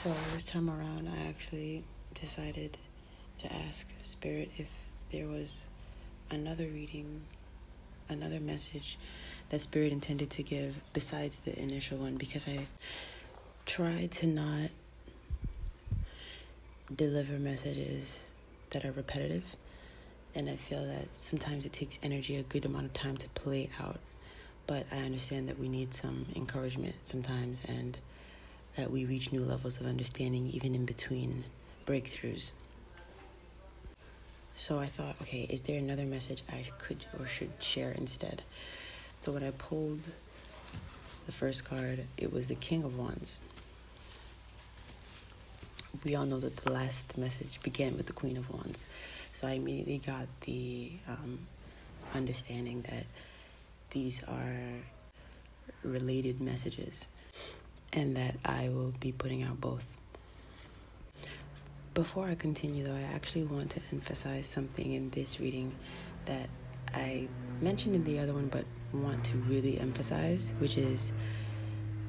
So this time around, I actually decided to ask Spirit if there was another reading, another message that Spirit intended to give besides the initial one, because I tried to not deliver messages that are repetitive, and I feel that sometimes it takes energy a good amount of time to play out, but I understand that we need some encouragement sometimes, and that we reach new levels of understanding even in between breakthroughs. So I thought, okay, is there another message I could or should share instead? So when I pulled the first card, it was the King of Wands. We all know that the last message began with the Queen of Wands. So I immediately got the understanding that these are related messages and that I will be putting out both. Before I continue, though, I actually want to emphasize something in this reading that I mentioned in the other one, but want to really emphasize, which is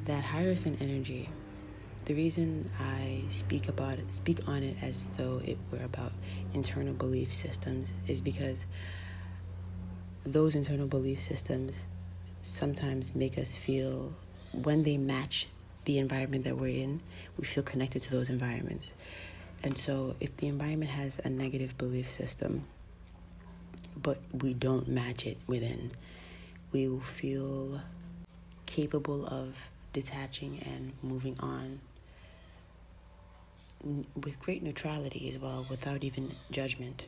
that Hierophant energy. The reason I speak on it as though it were about internal belief systems is because those internal belief systems sometimes make us feel, when they match the environment that we're in, we feel connected to those environments. And so if the environment has a negative belief system, but we don't match it within, we will feel capable of detaching and moving on with great neutrality as well, without even judgment.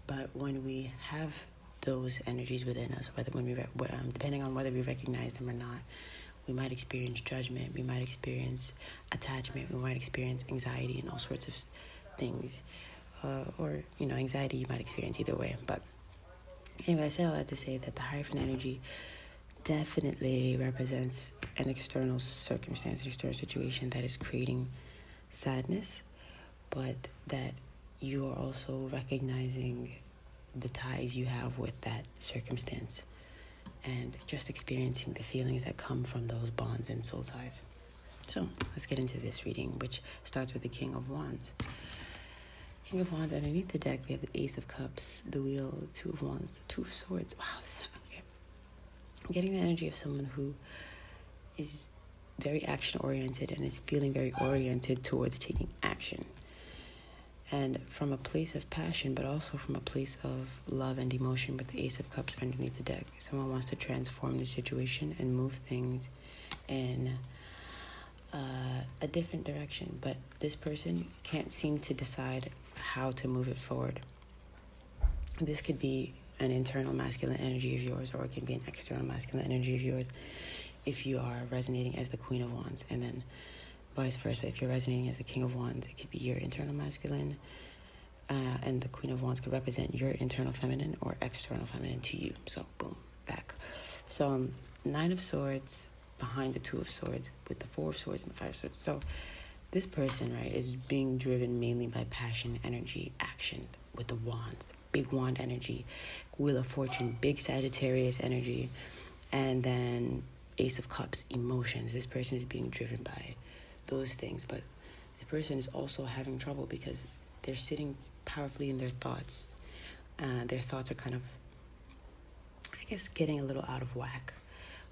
But when we have those energies within us, depending on whether we recognize them or not, we might experience judgment, we might experience attachment, we might experience anxiety and all sorts of things. Or anxiety you might experience either way. But anyway, I say all that to say that the Hierophant energy definitely represents an external circumstance, an external situation that is creating sadness, but that you are also recognizing the ties you have with that circumstance and just experiencing the feelings that come from those bonds and soul ties. So let's get into this reading, which starts with the King of Wands. King of Wands, underneath the deck, we have the Ace of Cups, the Wheel, Two of Wands, the Two of Swords. Wow, okay. I'm getting the energy of someone who is very action-oriented and is feeling very oriented towards taking action. And from a place of passion, but also from a place of love and emotion, with the Ace of Cups underneath the deck. Someone wants to transform the situation and move things in a different direction, but this person can't seem to decide how to move it forward. This could be an internal masculine energy of yours, or it can be an external masculine energy of yours if you are resonating as the Queen of Wands, and then vice versa. If you're resonating as the King of Wands, it could be your internal masculine, and the Queen of Wands could represent your internal feminine or external feminine to you. So boom, back. So Nine of Swords behind the Two of Swords, with the Four of Swords and the Five of Swords. So this person, right, is being driven mainly by passion, energy, action, with the wands, the big wand energy, Wheel of Fortune, big Sagittarius energy, and then Ace of Cups, emotions. This person is being driven by those things, but this person is also having trouble because they're sitting powerfully in their thoughts. Their thoughts are kind of, I guess, getting a little out of whack.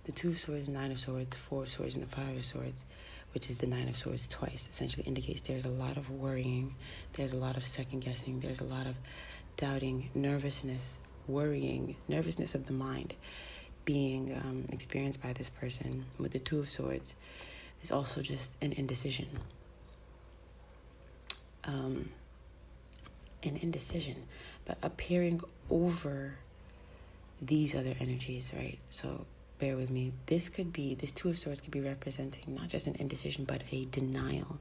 The Two of Swords, Nine of Swords, Four of Swords, and the Five of Swords, which is the Nine of Swords twice, essentially indicates there's a lot of worrying, there's a lot of second guessing, there's a lot of doubting, nervousness, worrying, nervousness of the mind being experienced by this person. With the Two of Swords, there's also just an indecision. But appearing over these other energies, right? So bear with me. This Two of Swords could be representing not just an indecision, but a denial.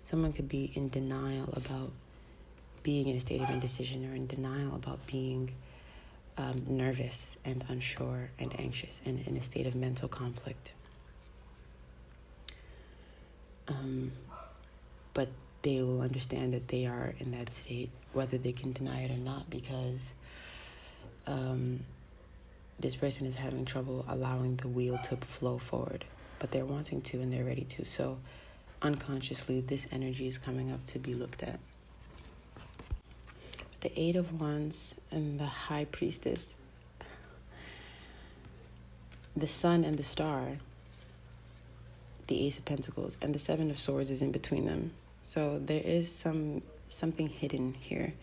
Someone could be in denial about being in a state of indecision, or in denial about being nervous and unsure and anxious and in a state of mental conflict. But they will understand that they are in that state, whether they can deny it or not, because this person is having trouble allowing the wheel to flow forward, but they're wanting to and they're ready to. So unconsciously this energy is coming up to be looked at. The Eight of Wands and the High Priestess, the Sun and the Star, the Ace of Pentacles, and the Seven of Swords is in between them. So there is something hidden here.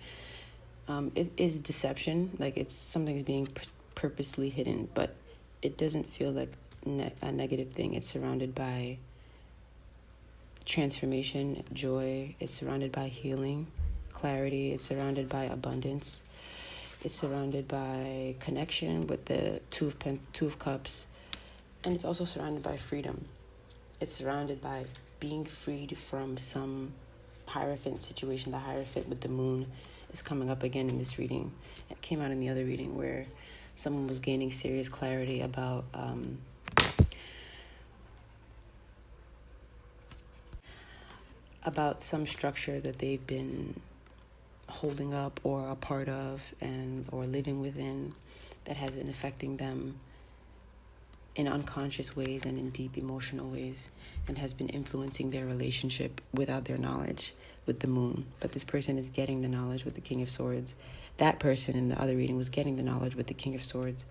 It is deception, like it's something's being purposely hidden, but it doesn't feel like a negative thing. It's surrounded by transformation, joy. It's surrounded by healing, clarity. It's surrounded by abundance. It's surrounded by connection with the Two of Cups, and it's also surrounded by freedom. It's surrounded by being freed from some Hierophant situation. The Hierophant with the moon is coming up again in this reading. It came out in the other reading where someone was gaining serious clarity about some structure that they've been holding up or a part of or living within that has been affecting them in unconscious ways and in deep emotional ways, and has been influencing their relationship without their knowledge with the moon. But this person is getting the knowledge with the King of Swords. That person in the other reading was getting the knowledge with the King of Swords.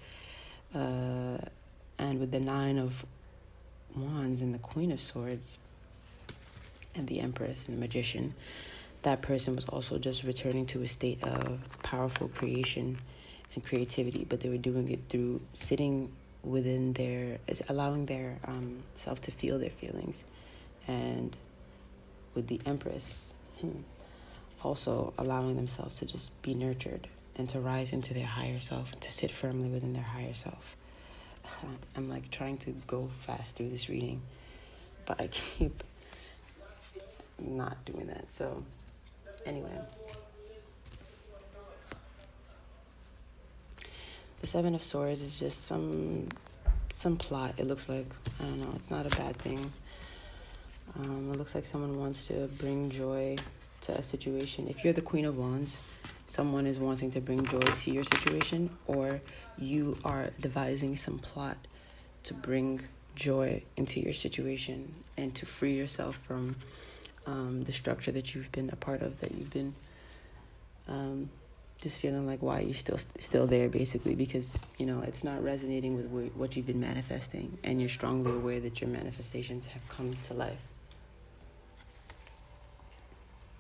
And with the Nine of Wands and the Queen of Swords and the Empress and the Magician, that person was also just returning to a state of powerful creation and creativity, but they were doing it through sitting within allowing their self to feel their feelings. And with the Empress, also allowing themselves to just be nurtured and to rise into their higher self, to sit firmly within their higher self. I'm like trying to go fast through this reading, but I keep not doing that. So anyway, the Seven of Swords is just some plot. It looks like, I don't know, it's not a bad thing. It looks like someone wants to bring joy to a situation. If you're the Queen of Wands, someone is wanting to bring joy to your situation, or you are devising some plot to bring joy into your situation and to free yourself from the structure that you've been a part of, that you've been just feeling like, why are you still there, basically, because, you know, it's not resonating with what you've been manifesting, and you're strongly aware that your manifestations have come to life.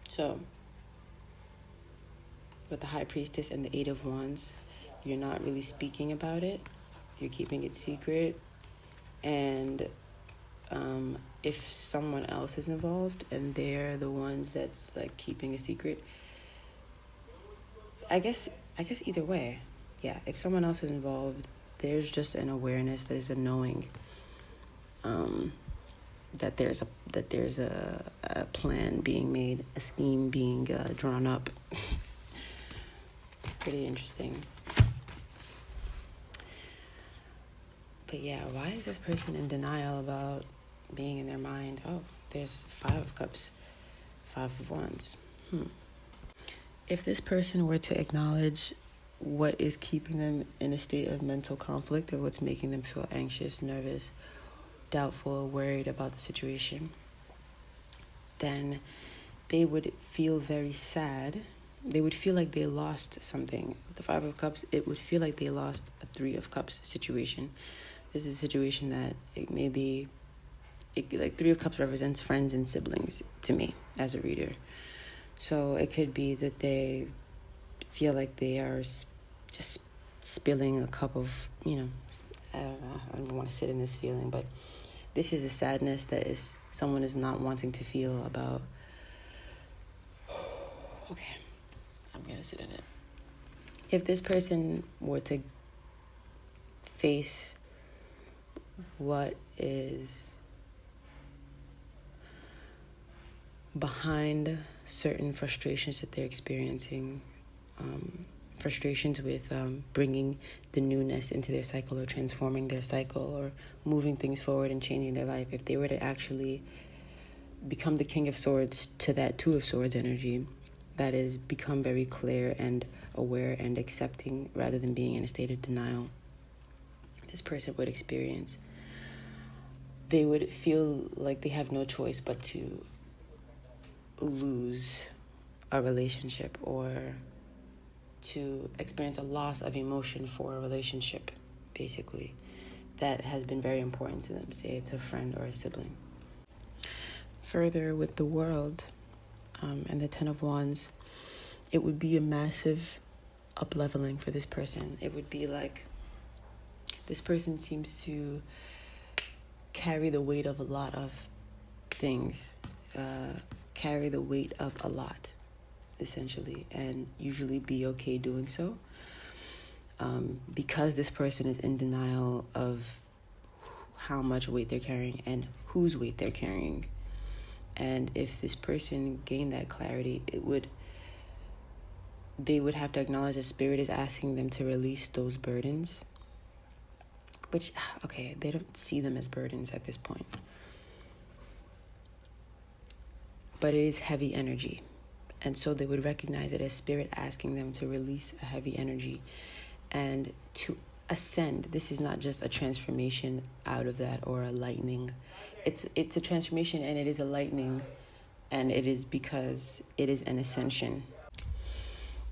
So, with the High Priestess and the Eight of Wands, you're not really speaking about it. You're keeping it secret. And if someone else is involved and they're the ones that's like keeping a secret, I guess either way, yeah, if someone else is involved, there's just an awareness, there's a knowing that there's a plan being made, a scheme being drawn up. Pretty interesting. But yeah, why is this person in denial about being in their mind? Oh, there's Five of Cups, Five of Wands. If this person were to acknowledge what is keeping them in a state of mental conflict, or what's making them feel anxious, nervous, doubtful, worried about the situation, then they would feel very sad. They would feel like they lost something. The Five of Cups, it would feel like they lost a Three of Cups situation. This is a situation that like Three of Cups represents friends and siblings to me as a reader. So it could be that they feel like they are just spilling a cup of, I don't know, I don't want to sit in this feeling, but this is a sadness that someone is not wanting to feel about. Okay, I'm going to sit in it. If this person were to face what is behind certain frustrations that they're experiencing, frustrations with bringing the newness into their cycle, or transforming their cycle, or moving things forward and changing their life, if they were to actually become the King of Swords to that Two of Swords energy, that is, become very clear and aware and accepting rather than being in a state of denial, this person would experience they would feel like they have no choice but to lose a relationship or to experience a loss of emotion for a relationship, basically, that has been very important to them. Say it's a friend or a sibling. Further, with the world and the Ten of Wands, it would be a massive up-leveling for this person. It would be like this person seems to carry the weight of a lot of things, carry the weight of a lot, essentially, and usually be okay doing so. Because this person is in denial of how much weight they're carrying and whose weight they're carrying. And if this person gained that clarity, they would have to acknowledge that Spirit is asking them to release those burdens. Which, okay, they don't see them as burdens at this point. But it is heavy energy. And so they would recognize it as Spirit asking them to release a heavy energy and to ascend. This is not just a transformation out of that or a lightning. It's a transformation, and it is a lightning, and it is because it is an ascension.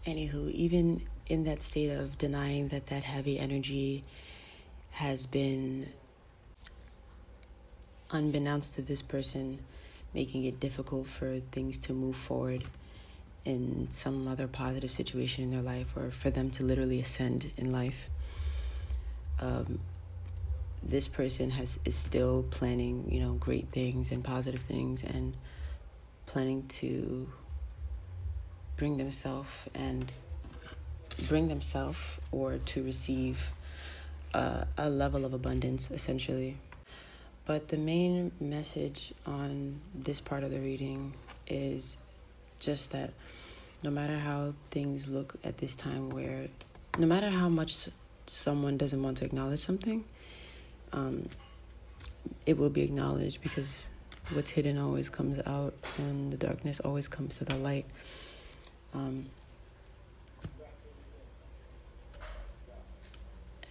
Anywho, even in that state of denying that heavy energy has been, unbeknownst to this person, making it difficult for things to move forward in some other positive situation in their life, or for them to literally ascend in life. This person is still planning, great things and positive things, and planning to bring themselves or to receive a level of abundance, essentially. But the main message on this part of the reading is just that no matter how things look at this time, where no matter how much someone doesn't want to acknowledge something, it will be acknowledged, because what's hidden always comes out, and the darkness always comes to the light.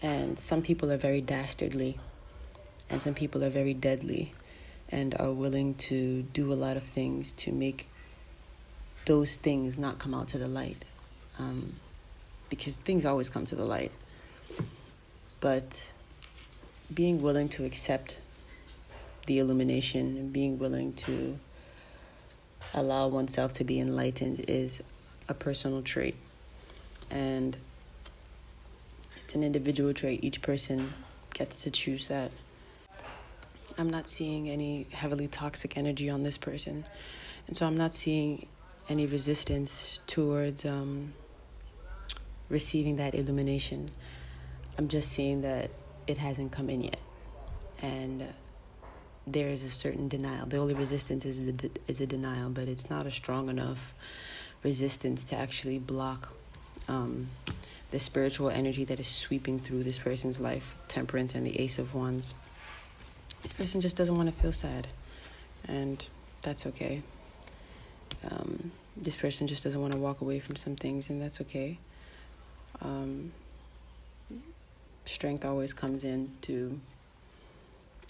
And some people are very dastardly, and some people are very deadly, and are willing to do a lot of things to make those things not come out to the light, because things always come to the light. But being willing to accept the illumination and being willing to allow oneself to be enlightened is a personal trait, and it's an individual trait. Each person gets to choose that. I'm not seeing any heavily toxic energy on this person, and so I'm not seeing any resistance towards receiving that illumination. I'm just seeing that it hasn't come in yet, and there is a certain denial. The only resistance is a denial, but it's not a strong enough resistance to actually block the spiritual energy that is sweeping through this person's life. Temperance and the Ace of Wands. This person just doesn't want to feel sad, and that's okay. This person just doesn't want to walk away from some things, and that's okay. Strength always comes in to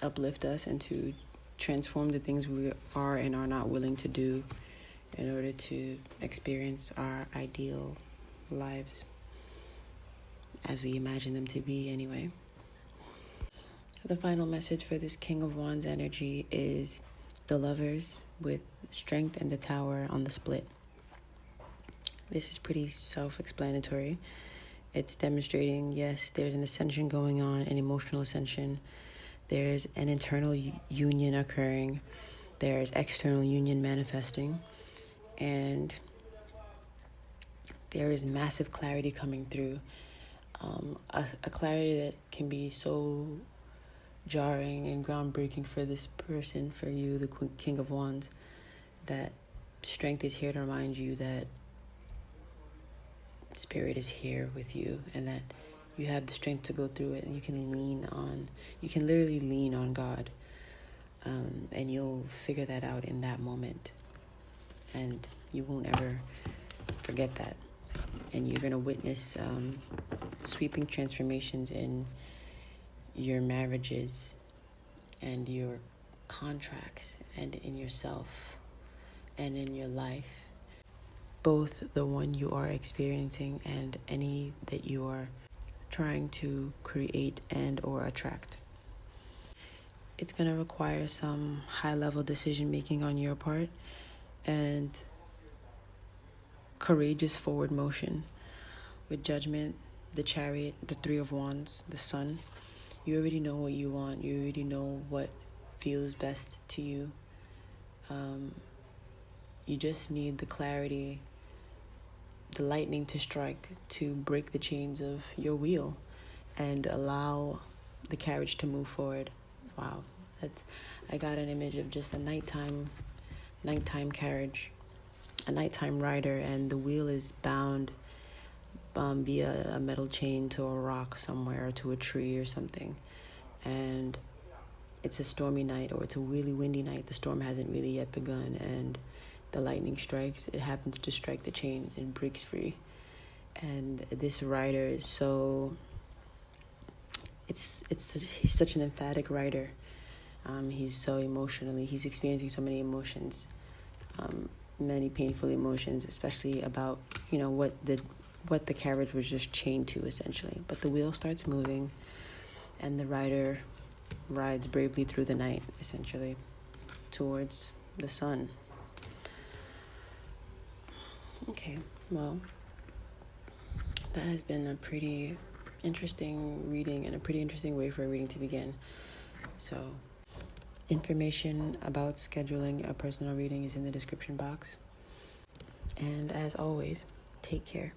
uplift us and to transform the things we are and are not willing to do in order to experience our ideal lives as we imagine them to be anyway. The final message for this King of Wands energy is the Lovers with Strength and the Tower on the split. This is pretty self-explanatory. It's demonstrating, yes, there's an ascension going on, an emotional ascension. There's an internal union occurring. There's external union manifesting. And there is massive clarity coming through. A clarity that can be so jarring and groundbreaking for this person, for you, the King of Wands, that Strength is here to remind you that Spirit is here with you, and that you have the strength to go through it, and you can literally lean on God, and you'll figure that out in that moment, and you won't ever forget that. And you're going to witness sweeping transformations in your marriages and your contracts and in yourself and in your life, both the one you are experiencing and any that you are trying to create and or attract. It's going to require some high-level decision-making on your part and courageous forward motion. With Judgment, the Chariot, the Three of Wands, the Sun, you already know what you want. You already know what feels best to you. You just need the clarity, the lightning to strike to break the chains of your wheel and allow the carriage to move forward. Wow, I got an image of just a nighttime carriage, a nighttime rider, and the wheel is bound via a metal chain to a rock somewhere, or to a tree or something. And it's a stormy night, or it's a really windy night. The storm hasn't really yet begun, and the lightning strikes. It happens to strike the chain. It breaks free. And this rider is so... He's such an emphatic rider. He's so he's experiencing so many emotions, many painful emotions, especially about, what the carriage was just chained to, essentially. But the wheel starts moving, and the rider rides bravely through the night, essentially, towards the sun. Okay, well, that has been a pretty interesting reading and a pretty interesting way for a reading to begin. So, information about scheduling a personal reading is in the description box. And as always, take care.